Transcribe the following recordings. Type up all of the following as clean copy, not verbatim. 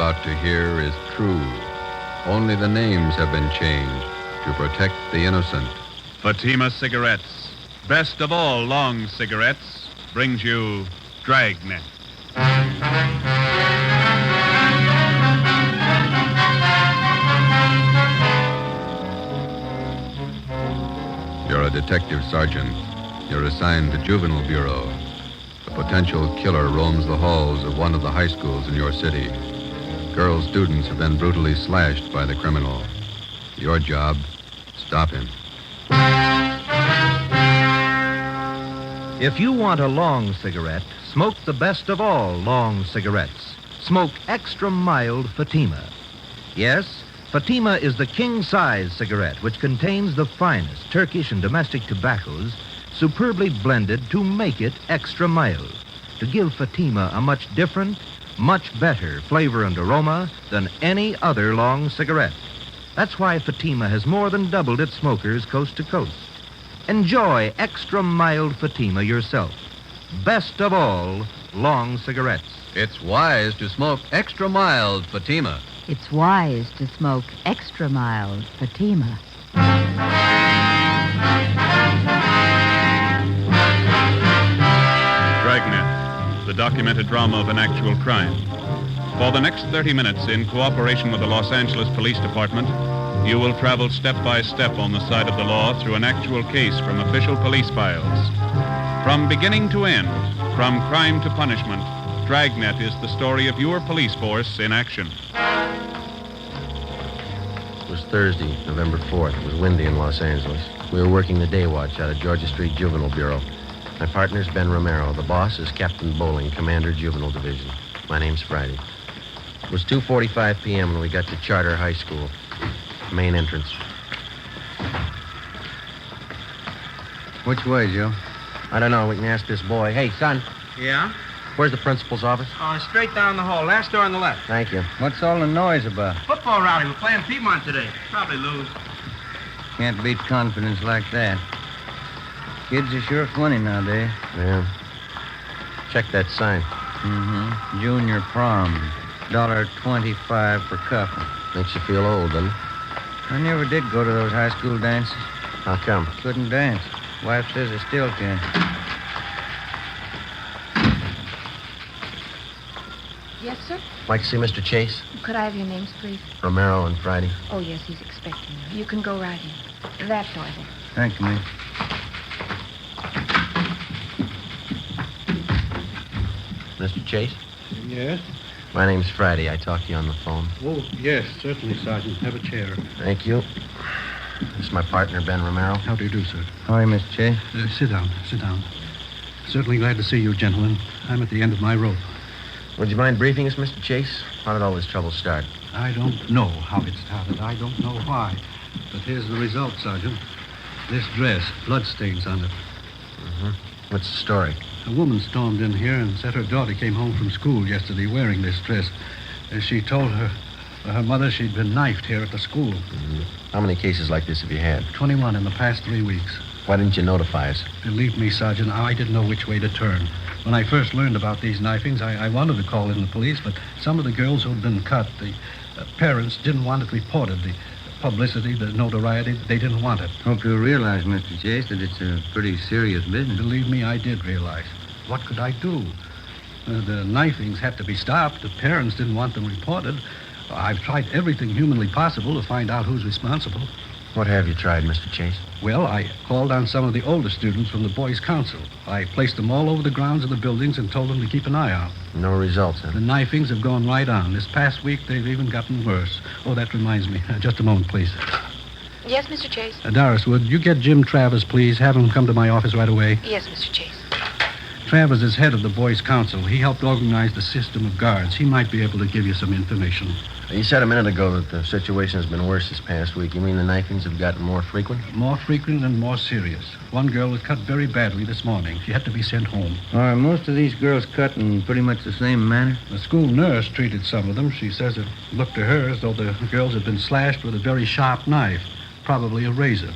about to hear is true. Only the names have been changed to protect the innocent. Fatima Cigarettes, best of all long cigarettes, brings you Dragnet. You're a detective sergeant. You're assigned to Juvenile Bureau. A potential killer roams the halls of one of the high schools in your city. Girl students have been brutally slashed by the criminal. Your job, stop him. If you want a long cigarette, smoke the best of all long cigarettes. Smoke extra mild Fatima. Yes, Fatima is the king-size cigarette which contains the finest Turkish and domestic tobaccos superbly blended to make it extra mild, to give Fatima a much different, much better flavor and aroma than any other long cigarette. That's why Fatima has more than doubled its smokers coast to coast. Enjoy extra mild Fatima yourself. Best of all long cigarettes. It's wise to smoke extra mild Fatima. It's wise to smoke extra mild Fatima. Dragnet, the documented drama of an actual crime. For the next 30 minutes, in cooperation with the Los Angeles Police Department, you will travel step by step on the side of the law through an actual case from official police files. From beginning to end, from crime to punishment, Dragnet is the story of your police force in action. It was Thursday, November 4th. It was windy in Los Angeles. We were working the day watch out of Georgia Street Juvenile Bureau. My partner's Ben Romero. The boss is Captain Bowling, Commander Juvenile Division. My name's Friday. It was 2:45 p.m. when we got to Charter High School. Main entrance. Which way, Joe? I don't know. We can ask this boy. Hey, son, Yeah? where's the principal's office? Straight down the hall. Last door on the left. Thank you. What's all the noise about? Football rally. We're playing Piedmont today. Probably lose. Can't beat confidence like that. Kids are sure funny nowadays. Yeah. Check that sign. Mm-hmm. Junior prom. $1.25 per couple. Makes you feel old, doesn't it? I never did go to those high school dances. How come? Couldn't dance. Wife says I still can. Yes, sir? Like to see Mr. Chase? Could I have your names, please? Romero and Friday. Oh, yes, he's expecting you. You can go right in. That door there. Thank you, miss. Mr. Chase? Yes? My name's Friday. I talked to you on the phone. Oh, yes, certainly, Sergeant. Have a chair. Thank you. This is my partner, Ben Romero. How do you do, sir? How are you, Mr. Chase? Sit down, sit down. Certainly glad to see you, gentlemen. I'm at the end of my rope. Would you mind briefing us, Mr. Chase? How did all this trouble start? I don't know how it started. I don't know why. But here's the result, Sergeant. This dress, bloodstains on it. Mm-hmm. What's the story? A woman stormed in here and said her daughter came home from school yesterday wearing this dress. She told her mother she'd been knifed here at the school. Mm-hmm. How many cases like this have you had? 21 in the past 3 weeks. Why didn't you notify us? Believe me, Sergeant, I didn't know which way to turn. When I first learned about these knifings, I wanted to call in the police, but some of the girls who'd been cut, the parents didn't want it reported. The publicity, the notoriety, they didn't want it. Hope you realize, Mr. Chase, that it's a pretty serious business. Believe me, I did realize. What could I do? The knifings had to be stopped. The parents didn't want them reported. I've tried everything humanly possible to find out who's responsible. What have you tried, Mr. Chase? Well, I called on some of the older students from the Boys' Council. I placed them all over the grounds of the buildings and told them to keep an eye out. No results, huh? The knifings have gone right on. This past week, they've even gotten worse. Oh, that reminds me. Just a moment, please. Yes, Mr. Chase? Doris, would you get Jim Travers, please? Have him come to my office right away. Yes, Mr. Chase. Travers is head of the Boys' Council. He helped organize the system of guards. He might be able to give you some information. You said a minute ago that the situation has been worse this past week. You mean the knifings have gotten more frequent? More frequent and more serious. One girl was cut very badly this morning. She had to be sent home. Are most of these girls cut in pretty much the same manner? The school nurse treated some of them. She says it looked to her as though the girls had been slashed with a very sharp knife, probably a razor.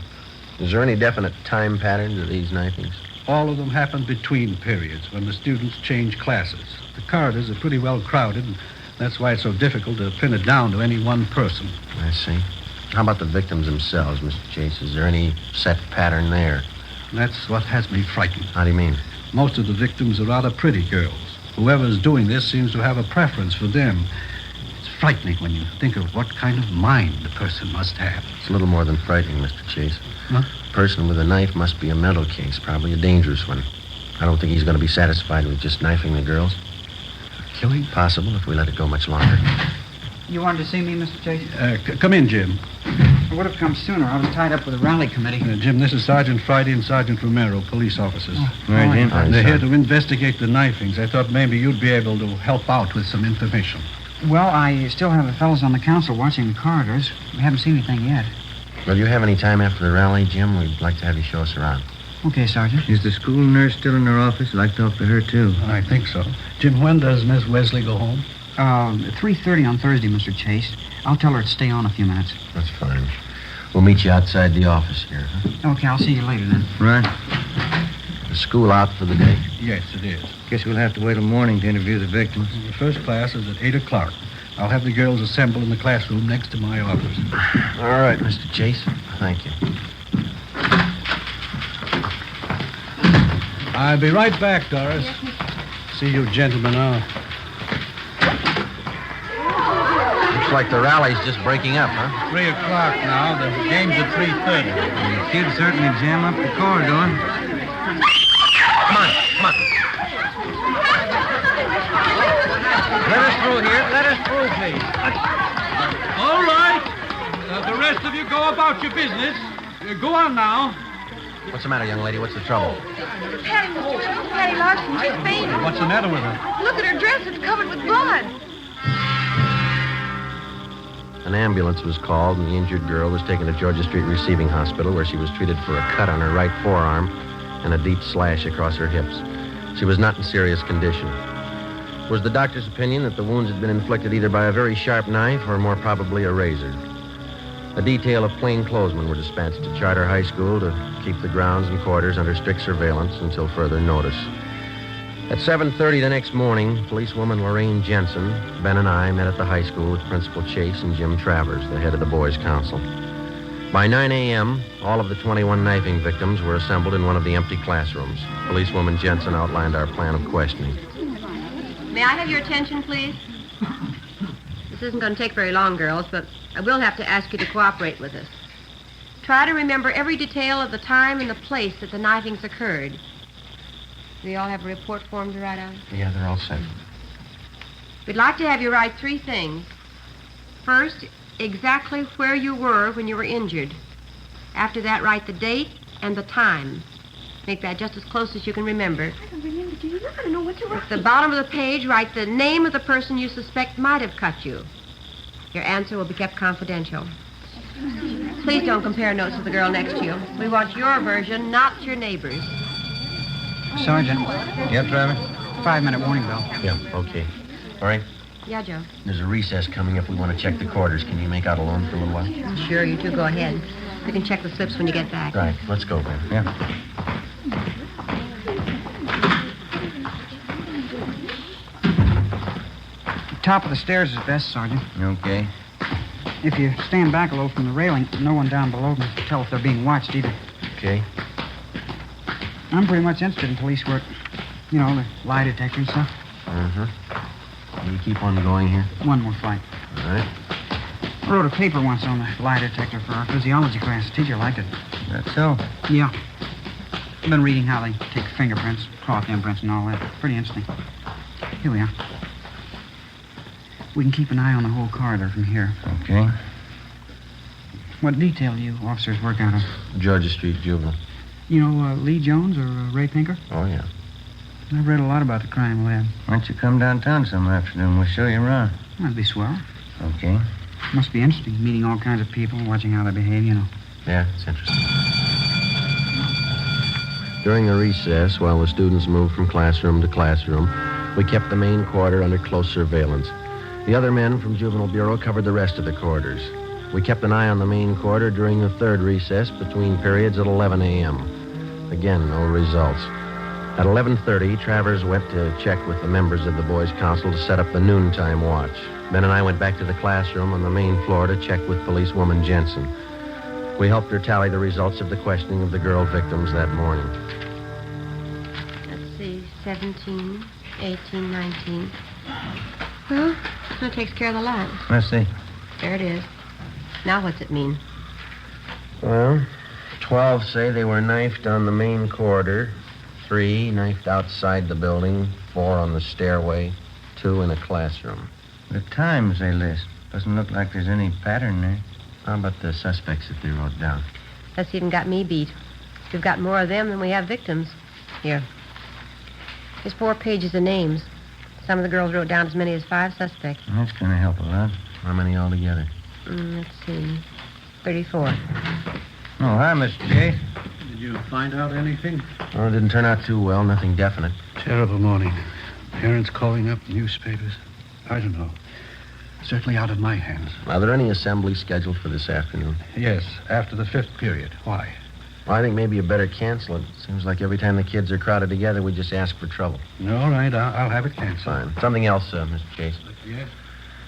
Is there any definite time pattern to these knifings? All of them happen between periods when the students change classes. The corridors are pretty well crowded. That's why it's so difficult to pin it down to any one person. I see. How about the victims themselves, Mr. Chase? Is there any set pattern there? That's what has me frightened. How do you mean? Most of the victims are rather pretty girls. Whoever's doing this seems to have a preference for them. It's frightening when you think of what kind of mind the person must have. It's a little more than frightening, Mr. Chase. Huh? The person with a knife must be a mental case, probably a dangerous one. I don't think he's going to be satisfied with just knifing the girls. Killing? Possible if we let it go much longer. You wanted to see me, Mr. Chase? Come in, Jim. I would have come sooner. I was tied up with a rally committee. Jim, this is Sergeant Friday and Sergeant Romero, police officers. Right, Jim. Hi, They're here Sergeant. to investigate the knifings. I thought maybe you'd be able to help out with some information. Well, I still have the fellows on the council watching the corridors. We haven't seen anything yet. Well, do you have any time after the rally, Jim? We'd like to have you show us around. Okay, Sergeant. Is the school nurse still in her office? I'd like to talk to her, too. I think so. Jim, when does Miss Wesley go home? 3:30 on Thursday, Mr. Chase. I'll tell her to stay on a few minutes. That's fine. We'll meet you outside the office here, huh? Okay, I'll see you later then. Right. The school out for the day? Yes, it is. Guess we'll have to wait till morning to interview the victims. The first class is at 8 o'clock. I'll have the girls assemble in the classroom next to my office. All right, Mr. Chase. Thank you. I'll be right back, Doris. See you gentlemen out. Looks like the rally's just breaking up, huh? 3 o'clock now. The game's at 3:30. The kids certainly jam up the corridor. Come on, come on. Let us through here. Let us through, please. All right. The rest of you go about your business. Go on now. What's the matter, young lady? What's the trouble? Patty Larson, she's fainted. What's the matter with her? Look at her dress. It's covered with blood. An ambulance was called, and the injured girl was taken to Georgia Street Receiving Hospital, where she was treated for a cut on her right forearm and a deep slash across her hips. She was not in serious condition. It was the doctor's opinion that the wounds had been inflicted either by a very sharp knife or more probably a razor. A detail of plainclothesmen were dispatched to Charter High School to keep the grounds and quarters under strict surveillance until further notice. At 7:30 the next morning, policewoman Lorraine Jensen, Ben and I met at the high school with Principal Chase and Jim Travers, the head of the boys' council. By 9 a.m., all of the 21 knifing victims were assembled in one of the empty classrooms. Policewoman Jensen outlined our plan of questioning. May I have your attention, please? This isn't going to take very long, girls, but I will have to ask you to cooperate with us. Try to remember every detail of the time and the place that the knifings occurred. Do you all have a report form to write out? Yeah, they're all set. We'd like to have you write 3 things. First, exactly where you were when you were injured. After that, write the date and the time. Make that just as close as you can remember. I don't remember, do you? I don't know what you were. At the bottom of the page, write the name of the person you suspect might have cut you. Your answer will be kept confidential. Please don't compare notes with the girl next to you. We want your version, not your neighbor's. Sergeant, Yep, Travis? 5-minute warning bell. Yeah, okay. All right, Yeah, Joe. there's a recess coming up. We want to check the quarters. Can you make out alone for a little while? Sure, you two go ahead. You can check the slips when you get back. Right, let's go, Ben. Yeah. Top of the stairs is best, Sergeant. Okay. If you stand back a little from the railing, no one down below can tell if they're being watched either. Okay. I'm pretty much interested in police work. You know, the lie detector and stuff. Mm-hmm. Will you keep on going here? One more flight. All right. I wrote a paper once on the lie detector for our physiology class. The teacher liked it. That's so. Yeah. I've been reading how they take fingerprints, cloth imprints, and all that. Pretty interesting. Here we are. We can keep an eye on the whole corridor from here. Okay. What detail do you officers work out of? Georgia Street Juvenile. You know Lee Jones or Ray Pinker? Oh, yeah. I've read a lot about the crime lab. Why don't you come downtown some afternoon? We'll show you around. That'd be swell. Okay. Must be interesting, meeting all kinds of people, watching how they behave, you know. Yeah, it's interesting. During the recess, while the students moved from classroom to classroom, we kept the main quarter under close surveillance. The other men from Juvenile Bureau covered the rest of the quarters. We kept an eye on the main quarter during the third recess between periods at 11 a.m. Again, no results. At 11:30, Travers went to check with the members of the boys' council to set up the noontime watch. Ben and I went back to the classroom on the main floor to check with policewoman Jensen. We helped her tally the results of the questioning of the girl victims that morning. Let's see, 17, 18, 19. Well, that takes care of the lot. Let's see. There it is. Now what's it mean? Well, 12 say they were knifed on the main corridor, 3 knifed outside the building, 4 on the stairway, 2 in a classroom. The times they list. Doesn't look like there's any pattern there. How about the suspects that they wrote down? That's even got me beat. We've got more of them than we have victims. Here. There's 4 pages of names. Some of the girls wrote down as many as 5 suspects. That's going to help a lot. How many altogether? Let's see. 34. Oh, hi, Mr. Chase. Did you find out anything? Oh, it didn't turn out too well. Nothing definite. Terrible morning. Parents calling up, newspapers. I don't know. Certainly out of my hands. Are there any assemblies scheduled for this afternoon? Yes, after the 5th period. Why? Well, I think maybe you better cancel it. Seems like every time the kids are crowded together, we just ask for trouble. All right, I'll have it canceled. Fine. Something else, Mr. Chase. Yes?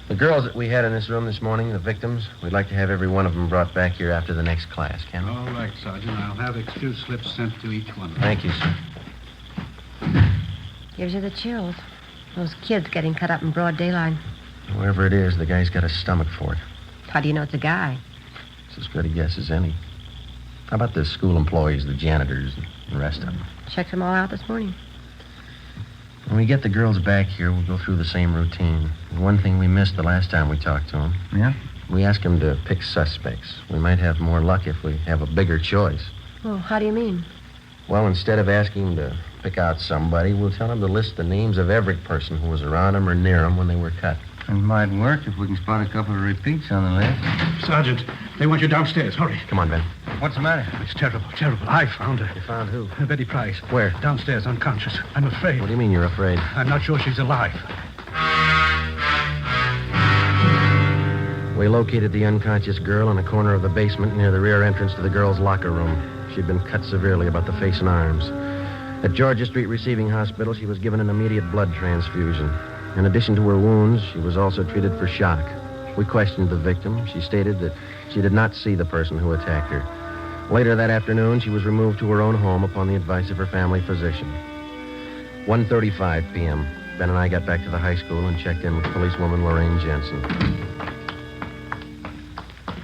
The girls that we had in this room this morning, the victims, we'd like to have every one of them brought back here after the next class, can we? All right, Sergeant. I'll have excuse slips sent to each one of them. Thank you, sir. Gives you the chills. Those kids getting cut up in broad daylight. Whoever it is, the guy's got a stomach for it. How do you know it's a guy? It's as good a guess as any. How about the school employees, the janitors, and the rest of them? Checked them all out this morning. When we get the girls back here, we'll go through the same routine. And one thing we missed the last time we talked to them. Yeah? We asked them to pick suspects. We might have more luck if we have a bigger choice. Well, how do you mean? Well, instead of asking them to pick out somebody, we'll tell them to list the names of every person who was around them or near them when they were cut. It might work if we can spot a couple of repeats on the list. Sergeant, they want you downstairs. Hurry. Come on, Ben. What's the matter? It's terrible, terrible. I found her. You found who? Betty Price. Where? Downstairs, unconscious. I'm afraid. What do you mean you're afraid? I'm not sure she's alive. We located the unconscious girl in a corner of the basement near the rear entrance to the girls' locker room. She'd been cut severely about the face and arms. At Georgia Street Receiving Hospital, she was given an immediate blood transfusion. In addition to her wounds, she was also treated for shock. We questioned the victim. She stated that she did not see the person who attacked her. Later that afternoon, she was removed to her own home upon the advice of her family physician. 1:35 p.m. Ben and I got back to the high school and checked in with policewoman Lorraine Jensen.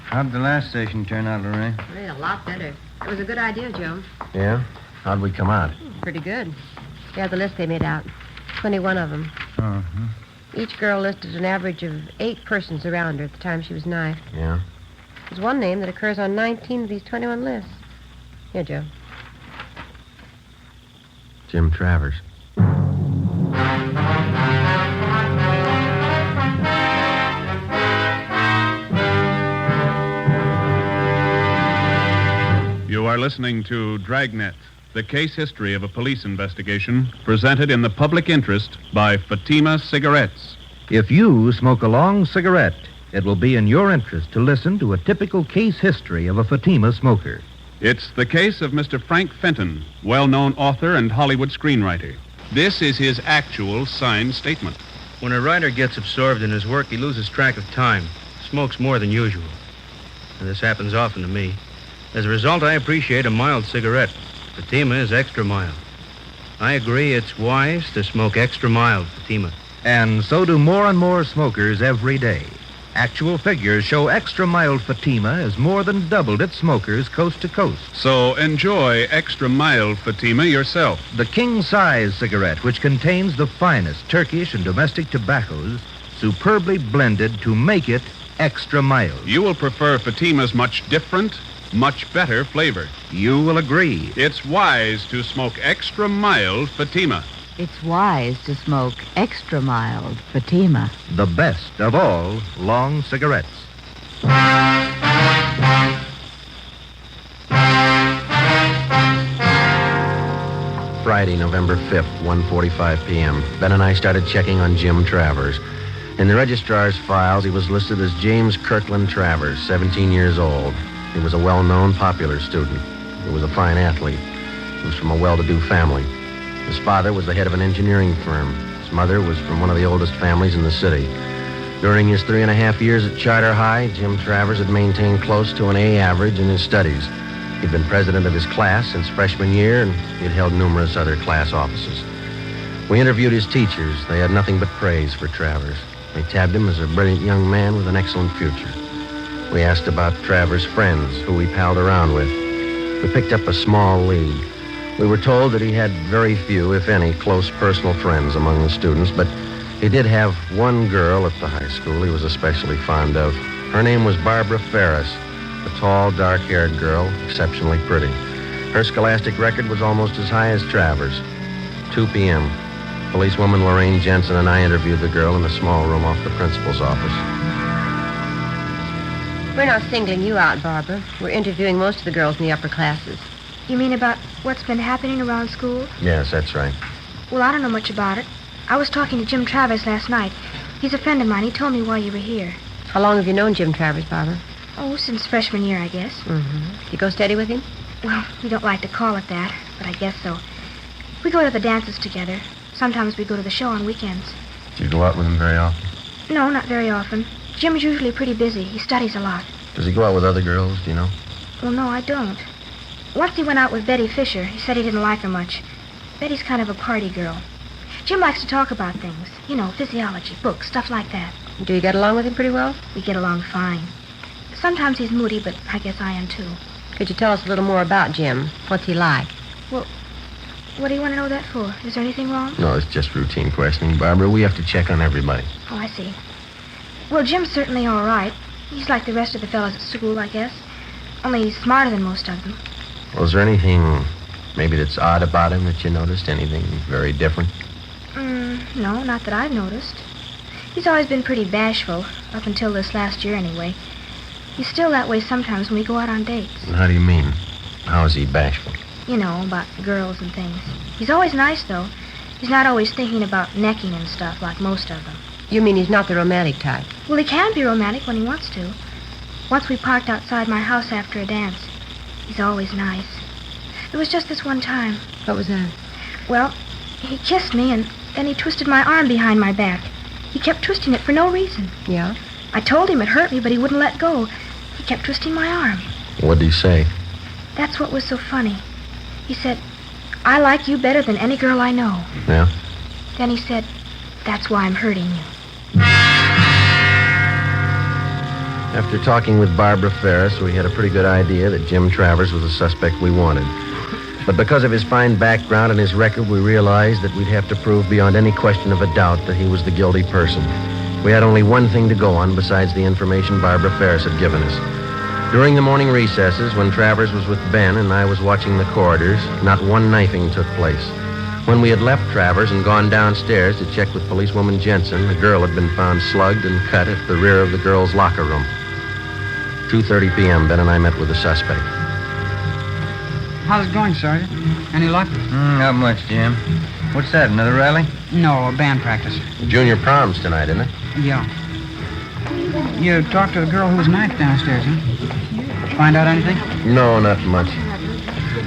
How'd the last station turn out, Lorraine? Really, a lot better. It was a good idea, Joe. Yeah? How'd we come out? Pretty good. Yeah, the list they made out. 21 of them. Uh-huh. Each girl listed an average of 8 persons around her at the time she was knifed. Yeah? There's one name that occurs on 19 of these 21 lists. Here, Joe. Jim Travers. You are listening to Dragnet, the case history of a police investigation, presented in the public interest by Fatima Cigarettes. If you smoke a long cigarette, it will be in your interest to listen to a typical case history of a Fatima smoker. It's the case of Mr. Frank Fenton, well-known author and Hollywood screenwriter. This is his actual signed statement. When a writer gets absorbed in his work, he loses track of time, smokes more than usual. And this happens often to me. As a result, I appreciate a mild cigarette. Fatima is extra mild. I agree it's wise to smoke extra mild Fatima. And so do more and more smokers every day. Actual figures show extra mild Fatima has more than doubled its smokers coast to coast. So enjoy extra mild Fatima yourself. The king-size cigarette, which contains the finest Turkish and domestic tobaccos, superbly blended to make it extra mild. You will prefer Fatima's much different, much better flavor. You will agree. It's wise to smoke extra mild Fatima. It's wise to smoke extra mild Fatima. The best of all long cigarettes. Friday, November 5th, 1:45 p.m. Ben and I started checking on Jim Travers. In the registrar's files, he was listed as James Kirkland Travers, 17 years old. He was a well-known, popular student. He was a fine athlete. He was from a well-to-do family. His father was the head of an engineering firm. His mother was from one of the oldest families in the city. During his 3.5 years at Charter High, Jim Travers had maintained close to an A average in his studies. He'd been president of his class since freshman year, and he'd held numerous other class offices. We interviewed his teachers. They had nothing but praise for Travers. They tabbed him as a brilliant young man with an excellent future. We asked about Travers' friends, who he palled around with. We picked up a small lead. We were told that he had very few, if any, close personal friends among the students, but he did have one girl at the high school he was especially fond of. Her name was Barbara Ferris, a tall, dark-haired girl, exceptionally pretty. Her scholastic record was almost as high as Travers. 2 p.m. Policewoman Lorraine Jensen and I interviewed the girl in a small room off the principal's office. We're not singling you out, Barbara. We're interviewing most of the girls in the upper classes. You mean about what's been happening around school? Yes, that's right. Well, I don't know much about it. I was talking to Jim Travers last night. He's a friend of mine. He told me why you were here. How long have you known Jim Travers, Barbara? Oh, since freshman year, I guess. Mm-hmm. You go steady with him? Well, we don't like to call it that, but I guess so. We go to the dances together. Sometimes we go to the show on weekends. Do you go out with him very often? No, not very often. Jim's usually pretty busy. He studies a lot. Does he go out with other girls, do you know? Well, no, I don't. Once he went out with Betty Fisher. He said he didn't like her much. Betty's kind of a party girl. Jim likes to talk about things. You know, physiology, books, stuff like that. Do you get along with him pretty well? We get along fine. Sometimes he's moody, but I guess I am too. Could you tell us a little more about Jim? What's he like? Well, what do you want to know that for? Is there anything wrong? No, it's just routine questioning, Barbara. We have to check on everybody. Oh, I see. Well, Jim's certainly all right. He's like the rest of the fellows at school, I guess. Only he's smarter than most of them. Well, is there anything maybe that's odd about him that you noticed? Anything very different? No, not that I've noticed. He's always been pretty bashful, up until this last year anyway. He's still that way sometimes when we go out on dates. How do you mean? How is he bashful? You know, about girls and things. He's always nice, though. He's not always thinking about necking and stuff like most of them. You mean he's not the romantic type? Well, he can be romantic when he wants to. Once we parked outside my house after a dance. He's always nice. It was just this one time. What was that? Well, he kissed me, and then he twisted my arm behind my back. He kept twisting it for no reason. Yeah? I told him it hurt me, but he wouldn't let go. He kept twisting my arm. What did he say? That's what was so funny. He said, "I like you better than any girl I know." Yeah? Then he said, "That's why I'm hurting you." After talking with Barbara Ferris, we had a pretty good idea that Jim Travers was the suspect we wanted. But because of his fine background and his record, we realized that we'd have to prove beyond any question of a doubt that he was the guilty person. We had only one thing to go on besides the information Barbara Ferris had given us. During the morning recesses, when Travers was with Ben and I was watching the corridors, not one knifing took place. When we had left Travers and gone downstairs to check with policewoman Jensen, the girl had been found slugged and cut at the rear of the girls' locker room. 2:30 p.m., Ben and I met with the suspect. How's it going, Sergeant? Any luck? Not much, Jim. What's that, another rally? No, a band practice. Junior prom's tonight, isn't it? Yeah. You talked to the girl who was knifed downstairs, huh? Find out anything? No, not much.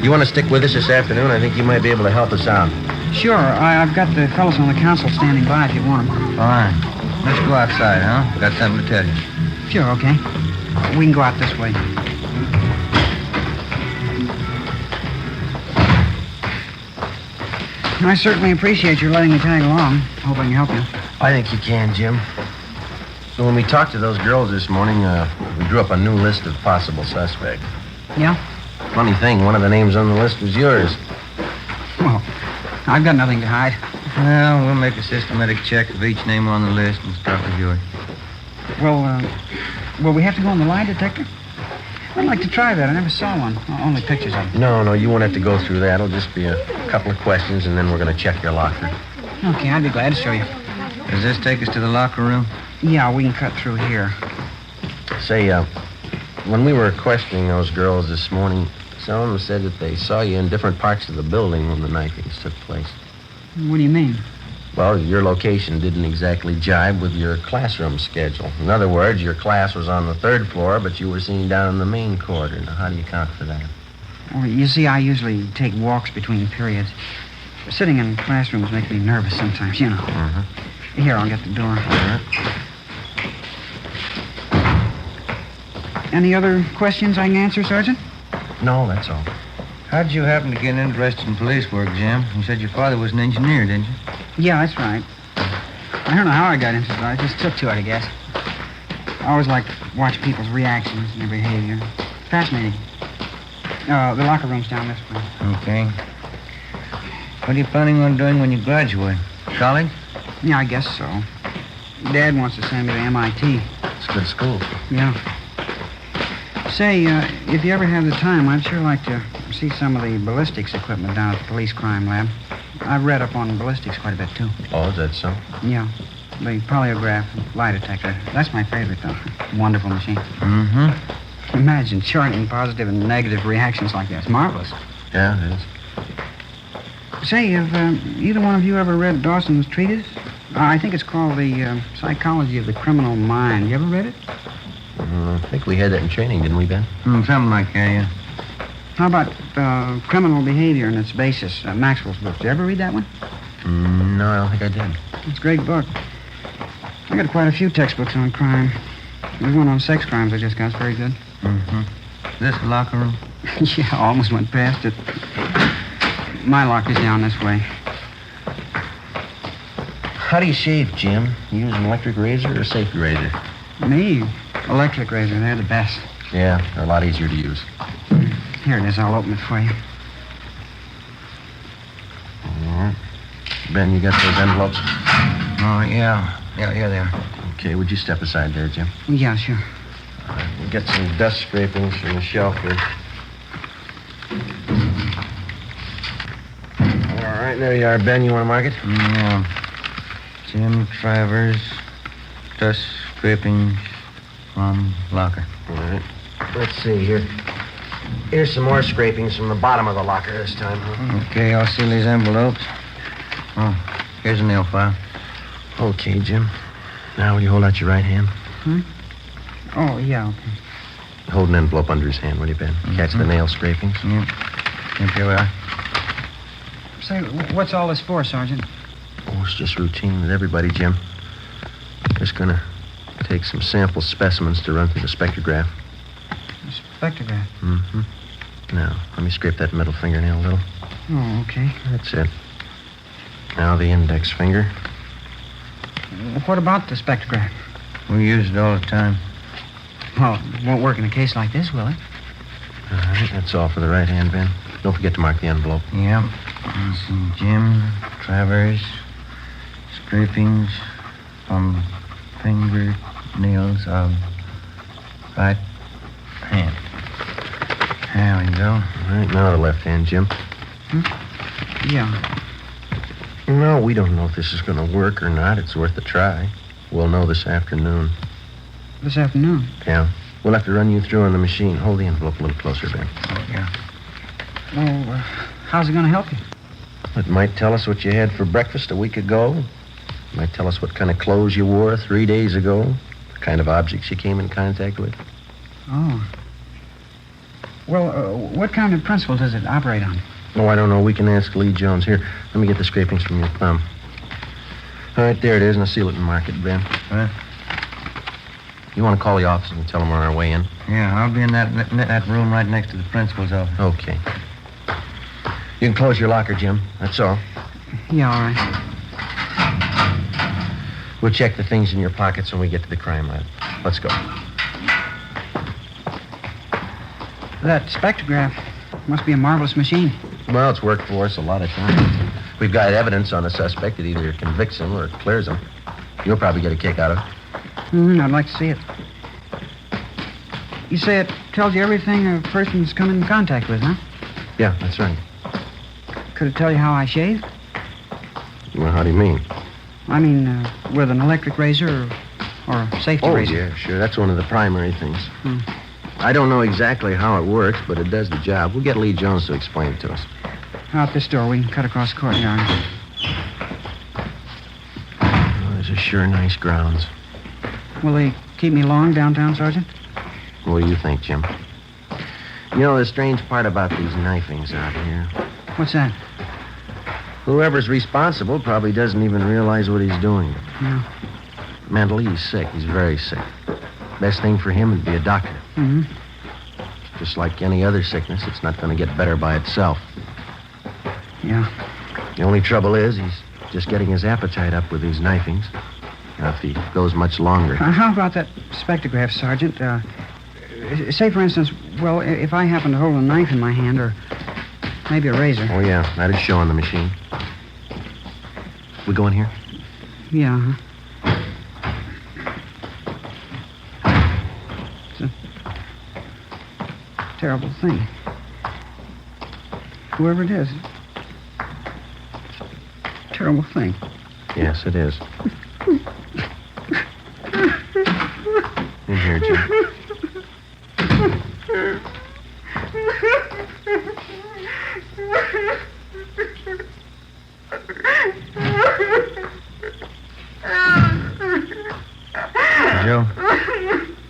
You want to stick with us this afternoon? I think you might be able to help us out. Sure. I've got the fellows on the council standing by if you want them. Fine. Let's go outside, huh? Got something to tell you. Sure, okay. We can go out this way. I certainly appreciate your letting me tag along. Hope I can help you. I think you can, Jim. So when we talked to those girls this morning, we drew up a new list of possible suspects. Yeah? Funny thing, one of the names on the list was yours. Well, I've got nothing to hide. Well, we'll make a systematic check of each name on the list and start with yours. Well, will we have to go on the lie detector? I'd like to try that. I never saw one. Only pictures of it. No, you won't have to go through that. It'll just be a couple of questions, and then we're going to check your locker. Okay, I'd be glad to show you. Does this take us to the locker room? Yeah, we can cut through here. Say, when we were questioning those girls this morning, some of them said that they saw you in different parts of the building when the knifings took place. What do you mean? Well, your location didn't exactly jibe with your classroom schedule. In other words, your class was on the 3rd floor, but you were seen down in the main corridor. Now, how do you account for that? Well, you see, I usually take walks between periods. Sitting in classrooms makes me nervous sometimes, you know. Mm-hmm. Here, I'll get the door. All right. Any other questions I can answer, Sergeant? No, that's all. How'd you happen to get interested in police work, Jim? You said your father was an engineer, didn't you? Yeah, that's right. I don't know how I got into it. I just took to it, I guess. I always liked to watch people's reactions and their behavior. Fascinating. The locker room's down this way. Okay. What are you planning on doing when you graduate? College? Yeah, I guess so. Dad wants to send me to MIT. It's a good school. Yeah. Say, if you ever have the time, I'd sure like to see some of the ballistics equipment down at the police crime lab. I've read up on ballistics quite a bit, too. Oh, is that so? Yeah. The polygraph and lie detector. That's my favorite, though. Wonderful machine. Mm-hmm. Imagine charting positive and negative reactions like that. It's marvelous. Yeah, it is. Say, have either one of you ever read Dawson's treatise? I think it's called The Psychology of the Criminal Mind. You ever read it? I think we had that in training, didn't we, Ben? Something like that, yeah. How about criminal behavior and its basis? Maxwell's book. Did you ever read that one? No, I don't think I did. It's a great book. I got quite a few textbooks on crime. There's one on sex crimes I just got. It's very good. Mm-hmm. This the locker room? Yeah, I almost went past it. My locker's down this way. How do you shave, Jim? You use an electric razor or a safety razor? Me? Electric razor. They're the best. Yeah, they're a lot easier to use. Here it is. I'll open it for you. All right. Ben, you got those envelopes? Oh, yeah. Yeah, here they are. Okay, would you step aside there, Jim? Yeah, sure. All right, we'll get some dust scrapings from the shelf here. All right, there you are, Ben. You want to mark it? Yeah. Jim Travers, dust scrapings from locker. All right. Let's see here. Here's some more scrapings from the bottom of the locker this time, huh? Okay, I'll seal these envelopes. Oh, here's a nail file. Okay, Jim. Now, will you hold out your right hand? Oh, yeah, okay. Hold an envelope under his hand, will you, Ben? Catch the nail scrapings. Yep, here we are. Say, what's all this for, Sergeant? Oh, it's just routine with everybody, Jim. Just gonna take some sample specimens to run through the spectrograph. The spectrograph? Mm-hmm. Now, let me scrape that middle fingernail a little. Oh, okay. That's it. Now the index finger. What about the spectrograph? We use it all the time. Well, it won't work in a case like this, will it? All right, that's all for the right hand, Ben. Don't forget to mark the envelope. Yep. Jim Travers, scrapings from fingernails of right hand. There we go. All right, now the left hand, Jim. Yeah. No, we don't know if this is going to work or not. It's worth a try. We'll know this afternoon. This afternoon? Yeah. We'll have to run you through on the machine. Hold the envelope a little closer, Ben. Oh, yeah. Well, how's it going to help you? It might tell us what you had for breakfast a week ago. It might tell us what kind of clothes you wore 3 days ago. The kind of objects you came in contact with. Oh. Well, what kind of principle does it operate on? Oh, I don't know. We can ask Lee Jones. Here, let me get the scrapings from your thumb. All right, there it is, and I'll seal it and mark it, Ben. Huh? You want to call the office and tell them we're on our way in? Yeah, I'll be in that room right next to the principal's office. Okay. You can close your locker, Jim. That's all. Yeah, all right. We'll check the things in your pockets when we get to the crime lab. Let's go. That spectrograph must be a marvelous machine. Well, it's worked for us a lot of times. We've got evidence on a suspect that either convicts him or clears him. You'll probably get a kick out of it. I'd like to see it. You say it tells you everything a person's come in contact with, huh? Yeah, that's right. Could it tell you how I shave? Well, how do you mean? I mean, with an electric razor or a safety razor. Oh, yeah, sure. That's one of the primary things. I don't know exactly how it works, but it does the job. We'll get Lee Jones to explain it to us. Out this door. We can cut across the courtyard. Oh, these are sure nice grounds. Will they keep me long downtown, Sergeant? What do you think, Jim? You know, the strange part about these knifings out here... What's that? Whoever's responsible probably doesn't even realize what he's doing. Yeah. Mentally, he's sick. He's very sick. Best thing for him would be a doctor. Mm-hmm. Just like any other sickness, it's not going to get better by itself. Yeah. The only trouble is he's just getting his appetite up with these knifings. Now, if he goes much longer... How about that spectrograph, Sergeant? Say, for instance, well, if I happen to hold a knife in my hand, or maybe a razor. Oh, yeah, that'd show on the machine. We go in here? Yeah. It's a terrible thing. Whoever it is, terrible thing. Yes, it is. In here, Jim. Joe,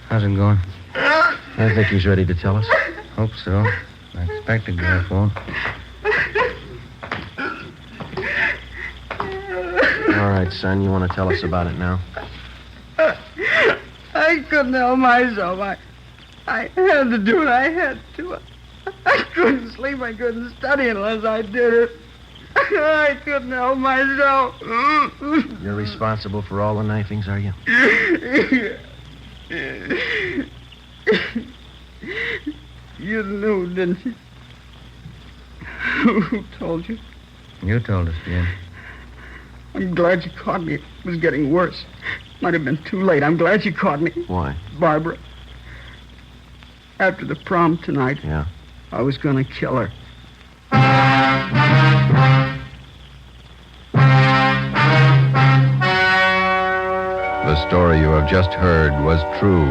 how's it going? I think he's ready to tell us. Hope so. I expect a girl won't. All right, son, you want to tell us about it now? I couldn't help myself. I had to do it. I had to. I couldn't sleep. I couldn't study unless I did it. I couldn't help myself. You're responsible for all the knifings, are you? You knew, didn't you? Who told you? You told us, Jim. I'm glad you caught me. It was getting worse. Might have been too late. I'm glad you caught me. Why? Barbara. After the prom tonight, Yeah. I was going to kill her. The story you have just heard was true.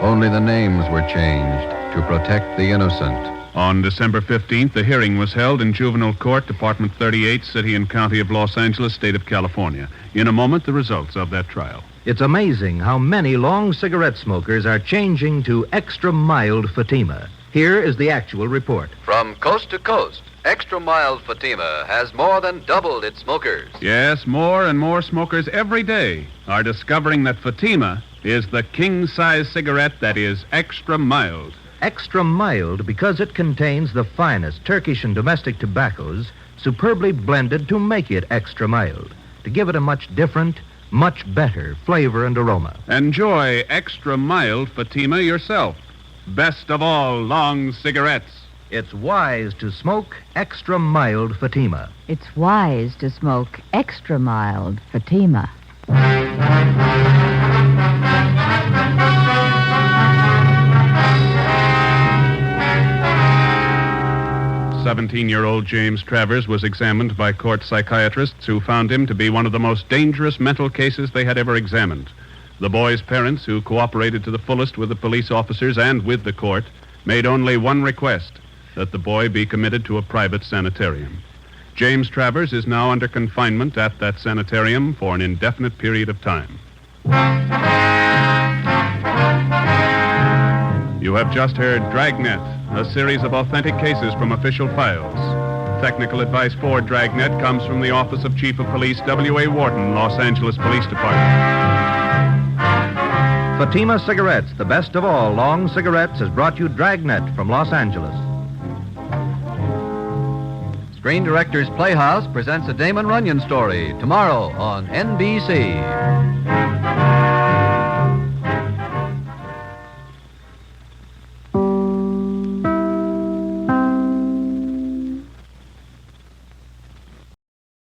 Only the names were changed to protect the innocent. On December 15th, the hearing was held in Juvenile Court, Department 38, City and County of Los Angeles, State of California. In a moment, the results of that trial. It's amazing how many long cigarette smokers are changing to extra mild Fatima. Here is the actual report. From coast to coast, Extra Mild Fatima has more than doubled its smokers. Yes, more and more smokers every day are discovering that Fatima is the king-size cigarette that is extra mild. Extra mild because it contains the finest Turkish and domestic tobaccos superbly blended to make it extra mild, to give it a much different, much better flavor and aroma. Enjoy extra mild Fatima yourself. Best of all long cigarettes. It's wise to smoke extra mild Fatima. It's wise to smoke extra mild Fatima. 17-year-old James Travers was examined by court psychiatrists who found him to be one of the most dangerous mental cases they had ever examined. The boy's parents, who cooperated to the fullest with the police officers and with the court, made only one request, that the boy be committed to a private sanitarium. James Travers is now under confinement at that sanitarium for an indefinite period of time. You have just heard Dragnet, a series of authentic cases from official files. Technical advice for Dragnet comes from the Office of Chief of Police W.A. Wharton, Los Angeles Police Department. Fatima Cigarettes, the best of all long cigarettes, has brought you Dragnet from Los Angeles. Screen Directors Playhouse presents a Damon Runyon story tomorrow on NBC.